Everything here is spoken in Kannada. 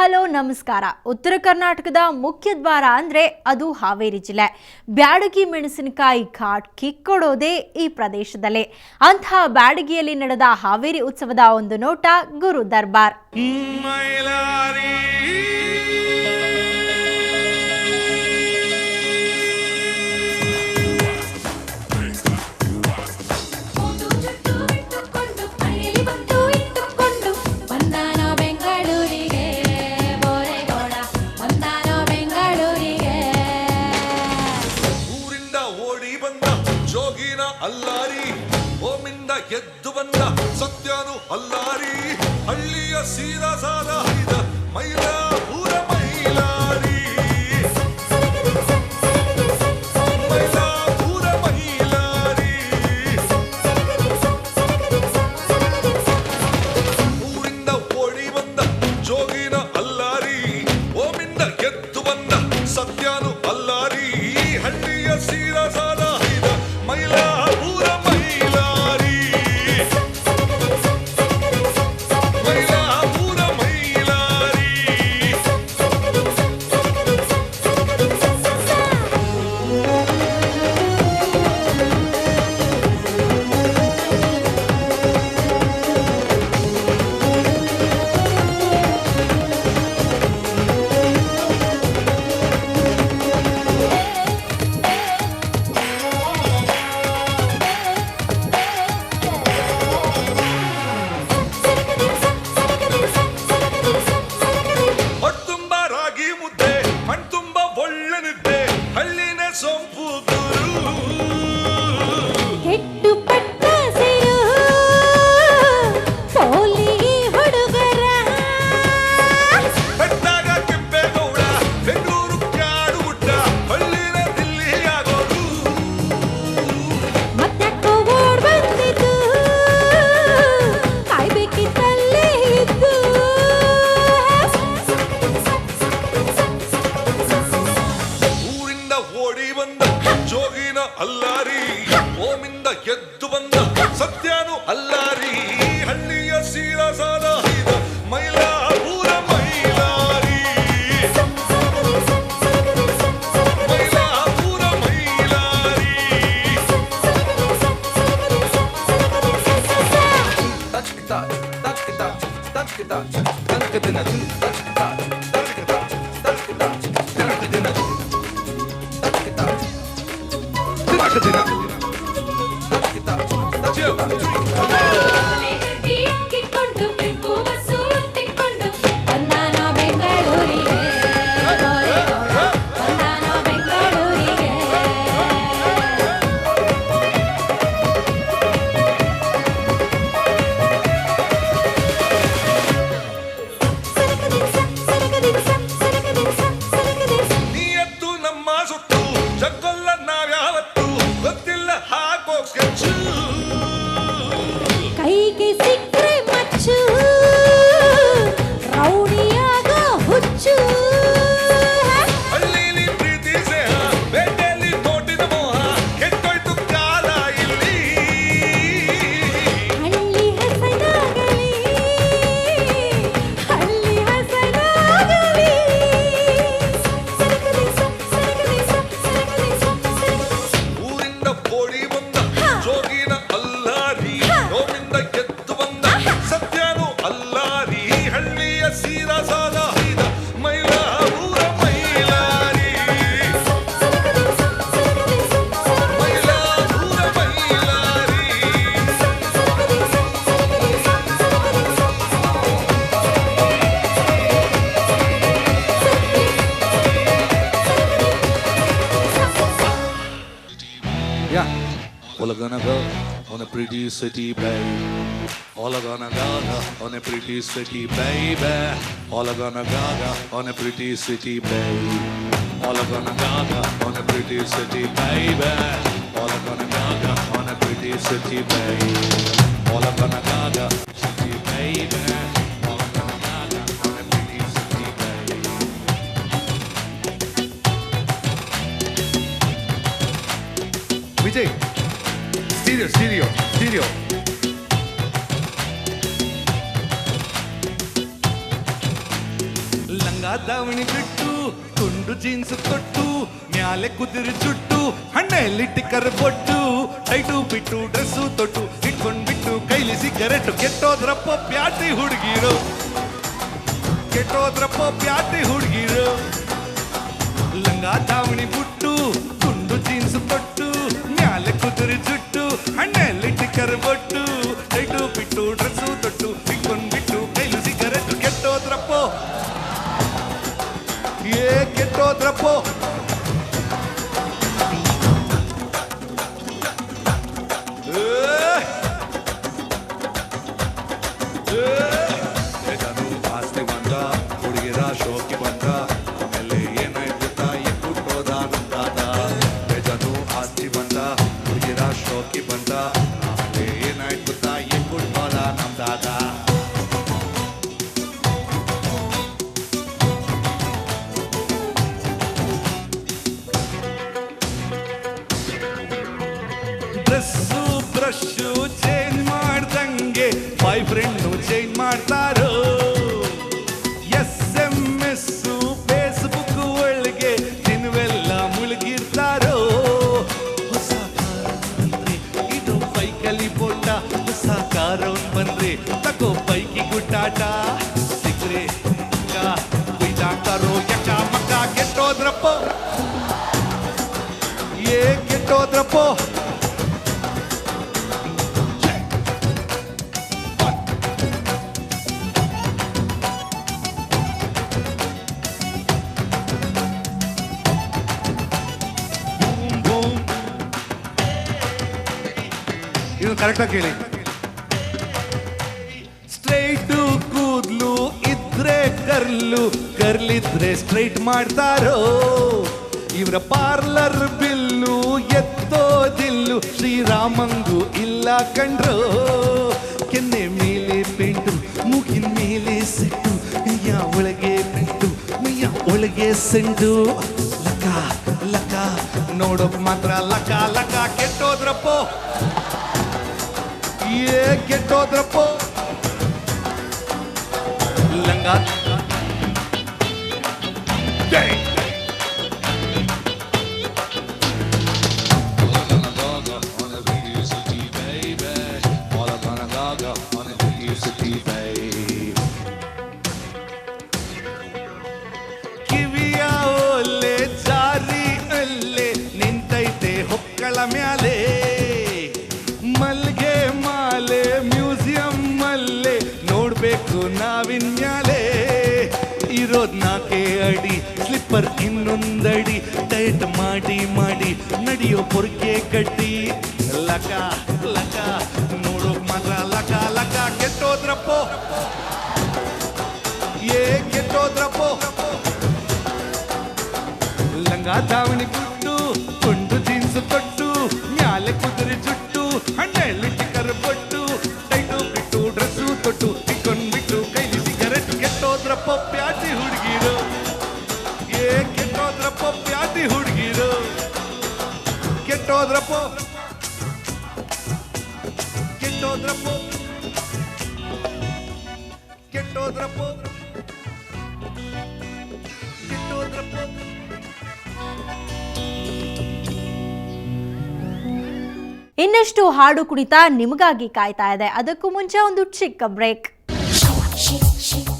ಹಲೋ ನಮಸ್ಕಾರ. ಉತ್ತರ ಕರ್ನಾಟಕದ ಮುಖ್ಯ ದ್ವಾರ ಅಂದರೆ ಅದು ಹಾವೇರಿ ಜಿಲ್ಲೆ. ಬ್ಯಾಡಗಿ ಮೆಣಸಿನಕಾಯಿ ಘಾಟ್ ಕಿಕ್ಕೊಡೋದೇ ಈ ಪ್ರದೇಶದಲ್ಲೇ. ಅಂತಹ ಬ್ಯಾಡಗಿಯಲ್ಲಿ ನಡೆದ ಹಾವೇರಿ ಉತ್ಸವದ ಒಂದು ನೋಟ ಗುರು ದರ್ಬಾರ್. ಅಲ್ಲಾರಿ ಓಮಿಂದ ಎದ್ದು ಬಂದ ಸತ್ಯನು ಅಲ್ಲಾರಿ ಹಳ್ಳಿಯ ಸೀದಾ ಸಾದ ಹೈದ ಮೈಲಾಪುರ ಮೈಲಾರಿ ಮೈಲಾಪುರ ಮೈಲಾರಿ ಊರಿಂದ ಓಡಿ ಬಂದ ಜೋಗಿನ ಅಲ್ಲಾರಿ ಓಮಿಂದ ಎದ್ದು ಬಂದ ಸತ್ಯನು ಅಲ್ಲಾರಿ ಹಳ್ಳಿಯ ಸೀದಾ ಸಾದ ಹೈದ ಮೈಲಾ ಜೋಗಿನ ಅಲ್ಲಾರಿ ಓಮಿಂದ ಎದ್ದು ಬಂದ ಸತ್ಯನು ಅಲ್ಲಾರಿ ಹಳ್ಳಿಯ ಸೀರಾ ಸಾದ ಹೈದ ಮೈಲಾಪುರ ಮೈಲಾರಿ ಮೈಲಾಪುರ ಮೈಲಾರಿ ಕೈಗೆ ಸಿಕ್ಕರೆ ಮಚ್ಚು ರೌಡಿಯಾಗ ಹುಚ್ಚು ಹಳ್ಳಿಲಿ ಪ್ರೀತಿ ಸ್ನೇಹ ಬೇಟೆಯಲ್ಲಿ ತೋಟಿನ ಮೋಹ ಕೆಟ್ಟೋಯ್ತು ಕಾಲ ಇಲ್ಲಿ ಹಳ್ಳಿ ಹಸನಾಗಲಿ ಹಳ್ಳಿ ಹಸನಾಗಲಿ ಊರಿಂದ ಓಡಿ ಬಂದ ಜೋಗಿನ ಅಲ್ಲಾರಿ ಓಮಿಂದ ಎದ್ದು ಬಂದ ಸತ್ಯನು ಅಲ್ಲಾರಿ ಹಳ್ಳಿಯ ಸೀದಾ ಸಾದ ಹೈದ Mylapore Mylari Mylapore Mylari Yeah, all are gonna go on a pretty city, baby. All are gonna gaga on a pretty city, baby. All are gonna gaga on a pretty city, baby. All are gonna gaga on a pretty city, baby. All are gonna gaga on a pretty city, baby. All are gonna gaga city, baby. All are gonna gaga on a pretty city, baby. Vijay, stereo. ದಾವಣಿ ಬಿಟ್ಟು ತುಂಡು ಜೀನ್ಸ್ ತೊಟ್ಟು ಮ್ಯಾಲೆ ಕುದುರೆ ಜುಟ್ಟು ಹಣ್ಣೆಲ್ಲಿ ಟಿಕ್ಕರ್ ಬೊಟ್ಟು ಟೈಟು ಬಿಟ್ಟು ಡ್ರೆಸ್ಸು ತೊಟ್ಟು ಇಟ್ಕೊಂಡ್ಬಿಟ್ಟು ಕೈಲಿ ಸಿಗರೆಟ್ ಕೆಟ್ಟೋದ್ರಪ್ಪ ಪ್ಯಾಟಿ ಹುಡುಗಿರು ಕೆಟ್ಟೋದ್ರಪ್ಪ ಪ್ಯಾಟಿ ಹುಡುಗಿರು ಲಂಗ ದಾವಣಿ ಬಿಟ್ಟು ತುಂಡು ಜೀನ್ಸ್ ತೊಟ್ಟು ಮ್ಯಾಲೆ ಕುದುರೆ ಜುಟ್ಟು ಹಣ್ಣೆಲ್ಲಿ ಟಿಕ್ಕರ್ ಬೊಟ್ಟು ಟೈಟು ಬಿಟ್ಟು ಡ್ರೆಸ್ಸು ತೊಟ್ಟು ಇಟ್ಕೊಂಡ್ಬಿಟ್ಟು ಕೈಲಿ ಸಿಗರೆಟ್ ಕೆಟ್ಟೋದ್ರಪ್ಪ ಕೆಟ್ಟೋದ್ರಪ್ಪೋ ಆಸ್ತಿ ಬಂದ ಹುಡುಗಿರ ಶೋಕಿ ಬಂದ ಆಮೇಲೆ ಏನಾಯ್ತು ತಾಯಿ ಹುಟ್ಟೋದ ನಂದಾದ ಬೇಜಾನು ಆಸ್ತಿ ಬಂದ ಹುಡುಗಿರ ಶೋಕಿ ಬಂದ ಆಮೇಲೆ ಏನಾಯ್ತು ತಾಯಿ ಹುಟ್ಟೋದ ನಂದಾದ ಡ್ರೆಸ್ಸು ಬ್ರಷು ಚೇಂಜ್ ಮಾಡ್ದಂಗೆ ಬಾಯ್ ಫ್ರೆಂಡು ಚೇಂಜ್ ಮಾಡ್ತಾರೋ SMS ಫೇಸ್ಬುಕ್ ಒಳಗೆ ದಿನವೆಲ್ಲ ಮುಳುಗಿರ್ತಾರೋ ಹೊಸ ಬಂದ್ರೆ ಇದು ಬೈಕಲ್ಲಿ ಬೋಟ ಹೊಸ ಕಾರವನ್ ಬಂದ್ರೆ ತಗೋ ಬೈಕಿ ಗುಡ್ಡಾಟ ಸಿಗ್ರೆ ಕುಯ್ದಾಕಾರೋ ಯಕ ಮಕ್ಕ ಕೆಟ್ಟೋದ್ರಪ್ಪೋ ಕೆಟ್ಟೋದ್ರಪ್ಪೋ ಇದು ಕರೆಕ್ಟಾಗಿ ಕೇಳಿ ಸ್ಟ್ರೈಟು ಕೂದ್ಲು ಇದ್ರೆ ಕರ್ಲು ಕರ್ಲಿದ್ರೆ ಸ್ಟ್ರೈಟ್ ಮಾಡ್ತಾರೋ ಇವರ ಪಾರ್ಲರ್ ಬಿಲ್ಲು ಎತ್ತೋದಿಲ್ಲು ಶ್ರೀರಾಮಂಗೂ ಇಲ್ಲ ಕಂಡ್ರು ಕೆನ್ನೆ ಮೇಲೆ ಪೆಂಟು ಮೂಗಿನ ಮೇಲೆ ಸೆಟ್ಟು ಮೈಯ ಒಳಗೆ ಪೆಂಟು ಮೈಯ ಒಳಗೆ ಸೆಂಡು ಲಕ ಲಕ ನೋಡೋಕ್ ಮಾತ್ರ ಲಕ ಲಕ ಕೆಟ್ಟೋದ್ರಪ್ಪೋ ಕೆಟ್ಟೋದ್ರಪ್ಪೋ ಲಂಗ ಕಿವಿಯ ಒಲೆ ಜಾರಿ ಅಲ್ಲೇ ನಿಂತೈತೆ ಹೊಕ್ಕಳ ಮ್ಯಾಲೆ ಮಲ್ಗೆ ಮಾಲೆ ಮ್ಯೂಸಿಯಂ ಅಲ್ಲೇ ನೋಡ್ಬೇಕು ನಾವಿನ್ ಮ್ಯಾಲೆ ಇರೋದ್ 4 ಅಡಿ ಸ್ಲಿಪ್ಪರ್ ಇನ್ನೊಂದಡಿ ಟೈಟ್ ಮಾಡಿ ಮಾಡಿ ನಡೆಯೋ ಪೊರ್ಕೆ ಕಟ್ಟಿ ಲಕ ಲಕ ನೋಡೋಕ್ ಮಾತ್ರ ಲಕ ಲಕ ಕೆಟ್ಟೋದ್ರಪ್ಪೋ ಕೆಟ್ಟೋದ್ರಪ್ಪೋ ಲಂಗ ದಾವಣಿ ಗುಟ್ಟು ತುಂಡು ಜೀನ್ಸ್ ತೊಟ್ಟು ಮ್ಯಾಲೆ ಕುದುರೆ ಜುಟ್ಟು ಹಣ್ಣೆಲ್ಲಿ ಟಿಕ್ಕರ್ ಬೊಟ್ಟು ಟೈಟು ಬಿಟ್ಟು ಡ್ರೆಸ್ಸು ತೊಟ್ಟು ಇಟ್ಕೊಂಡ್ಬಿಟ್ಟು ಕೈಲಿ ಸಿಗರೆಟ್ ಕೆಟ್ಟೋದ್ರಪ್ಪ ಪ್ಯಾಟಿ ಹುಡುಗಿರು ಕೆಟ್ಟೋದ್ರಪ್ಪ ಪ್ಯಾಟಿ ಹುಡುಗಿರು ಕೆಟ್ಟೋದ್ರಪ್ಪೋ ಕೆಟ್ಟೋದ್ರಪ್ಪೋ ಕೆಟ್ಟೋದ್ರಪ್ಪೋ ಕೆಟ್ಟೋದ್ರಪ್ಪೋ ಇನ್ನಷ್ಟು ಹಾಡು ಕುಣಿತ ನಿಮಗಾಗಿ ಕಾಯ್ತಾ ಇದೆ. ಅದಕ್ಕೂ ಮುಂಚೆ ಒಂದು ಚಿಕ್ಕ ಬ್ರೇಕ್. Shake, shake.